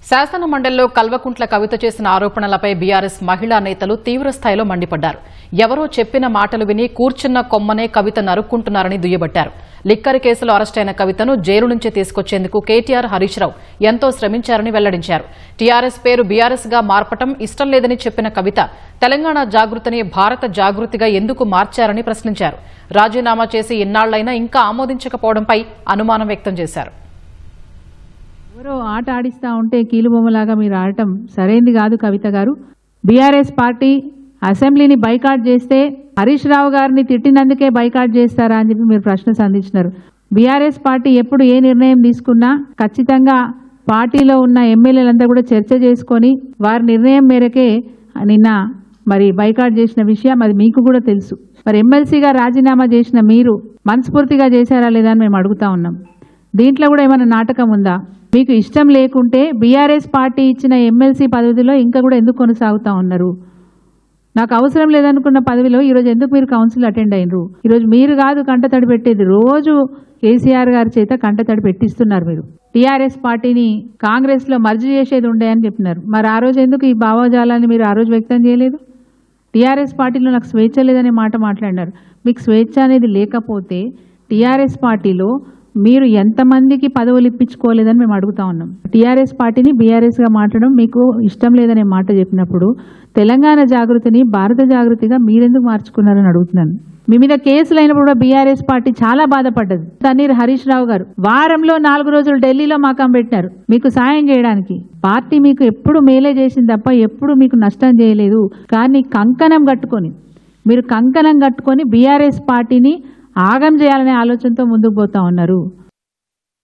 శాసన మండలిలో కల్వకుంట్ల కవిత చేసిన ఆరోపణలపై బీఆర్ఎస్ మహిళా నేతలు తీవ్రస్థాయిలో మండిపడ్డారు. ఎవరో చెప్పిన మాటలు విని కూర్చున్న కొమ్మనే కవిత నరుక్కుంటున్నారని దుయ్యబట్టారు. లిక్కర్ కేసులో అరెస్టైన కవితను జైలు నుంచి తీసుకొచ్చేందుకు కేటీఆర్, హరీష్ రావు ఎంతో శ్రమించారని వెల్లడించారు. టీఆర్ఎస్ పేరు బీఆర్ఎస్ గా మార్పటం ఇష్టం లేదని చెప్పిన కవిత తెలంగాణ జాగృతిని భారత జాగృతిగా ఎందుకు మార్చారని ప్రశ్నించారు. రాజీనామా చేసి ఇన్నాళ్లైనా ఇంకా ఆమోదించకపోవడంపై అనుమానం వ్యక్తం చేశారు. ఎవరో ఆట ఆడిస్తూ ఉంటే కీలుబొమ్మలాగా మీరు ఆడటం సరైంది కాదు కవిత గారు. బీఆర్ఎస్ పార్టీ అసెంబ్లీని బైకాట్ చేస్తే హరీష్ రావు గారిని తిట్టినందుకే బైకాట్ చేస్తారా అని చెప్పి మీరు ప్రశ్న సంధించినారు. బీఆర్ఎస్ పార్టీ ఎప్పుడు ఏ నిర్ణయం తీసుకున్నా ఖచ్చితంగా పార్టీలో ఉన్న ఎమ్మెల్యేలంతా కూడా చర్చ చేసుకొని వారి నిర్ణయం మేరకే నిన్న మరి బైకాట్ చేసిన విషయం అది మీకు కూడా తెలుసు. మరి ఎమ్మెల్సీగా రాజీనామా చేసిన మీరు మనస్ఫూర్తిగా చేశారా లేదా అని మేము అడుగుతా ఉన్నాం. దీంట్లో కూడా ఏమైనా నాటకం ఉందా? మీకు ఇష్టం లేకుంటే బీఆర్ఎస్ పార్టీ ఇచ్చిన ఎమ్మెల్సీ పదవిలో ఇంకా కూడా ఎందుకు కొనసాగుతూ ఉన్నారు? నాకు అవసరం లేదనుకున్న పదవిలో ఈరోజు ఎందుకు మీరు కౌన్సిల్ అటెండ్ అయినరు? ఈరోజు మీరు కాదు కంటతడి పెట్టేది, రోజు కేసీఆర్ గారి చేత కంటతడి పెట్టిస్తున్నారు. మీరు టీఆర్ఎస్ పార్టీని కాంగ్రెస్లో మర్జీ చేసేది ఉండే అని చెప్పినారు. మరి ఆ రోజు ఎందుకు ఈ భావజాలాన్ని మీరు ఆ రోజు వ్యక్తం చేయలేదు? టీఆర్ఎస్ పార్టీలో నాకు స్వేచ్ఛ లేదనే మాట మాట్లాడినారు. మీకు స్వేచ్ఛ అనేది లేకపోతే టీఆర్ఎస్ పార్టీలో మీరు ఎంతమందికి పదవులు ఇప్పించుకోలేదని మేము అడుగుతా ఉన్నాం. టీఆర్ఎస్ పార్టీని బీఆర్ఎస్గా మాట్లాడడం మీకు ఇష్టం లేదనే మాట చెప్పినప్పుడు తెలంగాణ జాగృతిని భారత జాగృతిగా మీరెందుకు మార్చుకున్నారని అడుగుతున్నాను. మీ మీద కేసులు అయినప్పుడు కూడా బీఆర్ఎస్ పార్టీ చాలా బాధపడ్డది. తన్నీర్ హరీష్ రావు గారు వారంలో 4 రోజులు ఢిల్లీలో మాకం పెట్టినారు మీకు సాయం చేయడానికి. పార్టీ మీకు ఎప్పుడు మేలే చేసింది తప్ప ఎప్పుడు మీకు నష్టం చేయలేదు. కానీ మీరు కంకణం కట్టుకొని బీఆర్ఎస్ పార్టీని ఆగం చేయాలనే ఆలోచనతో ముందుకు పోతా ఉన్నారు.